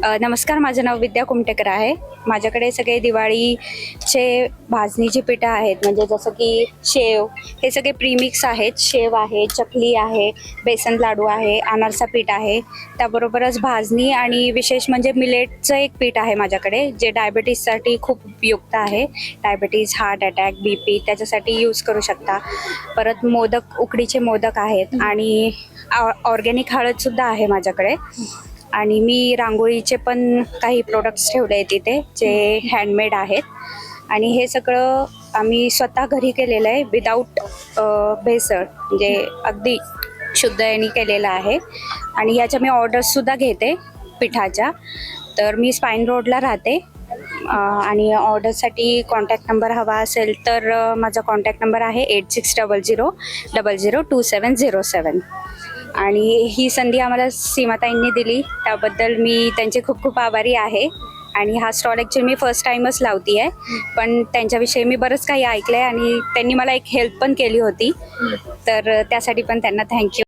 नमस्कार, माझं नाव विद्या कुमटेकर आहे. माझ्याकडे सगळे दिवाळीचे भाजणीची पिठं आहेत, म्हणजे जसं की शेव, हे सगळे प्रीमिक्स आहेत. शेव आहे, चकली आहे, बेसन लाडू आहे, अनारसा पीठ आहे. त्याबरोबरच भाजणी आणि विशेष म्हणजे मिलेटचं एक पीठ आहे माझ्याकडे, जे डायबिटीजसाठी खूप उपयुक्त आहे. डायबिटीज, हार्ट अटॅक, BP त्याच्यासाठी यूज करू शकता. परत मोदक, उकडीचे मोदक आहेत आणि ऑर्गॅनिक हळदसुद्धा आहे माझ्याकडे. आणि मी रांगोळीचे पण काही प्रोडक्ट्स ठेवले आहेत तिथे, जे हँडमेड आहेत. आणि हे सगळं आम्ही स्वतः घरी केलेलं आहे, विदाऊट भेसळ, म्हणजे अगदी शुद्ध यांनी केलेलं आहे. आणि याच्या मी ऑर्डर्ससुद्धा घेते पिठाच्या. तर मी स्पाईन रोडला राहते. आणि ऑर्डरसाठी कॉन्टॅक्ट नंबर हवा असेल तर माझा कॉन्टॅक्ट नंबर आहे 8600002707. आणि ही संधी आम्हाला सीमाताईंनी दिली, त्याबद्दल मी त्यांचे खूप खूप आभारी आहे. आणि हा स्टॉल ॲक्च्युली मी फर्स्ट टाईमच लावती आहे, पण त्यांच्याविषयी मी बरंच काही ऐकलं आहे आणि त्यांनी मला एक हेल्प पण केली होती, तर त्यासाठी पण त्यांना थँक्यू.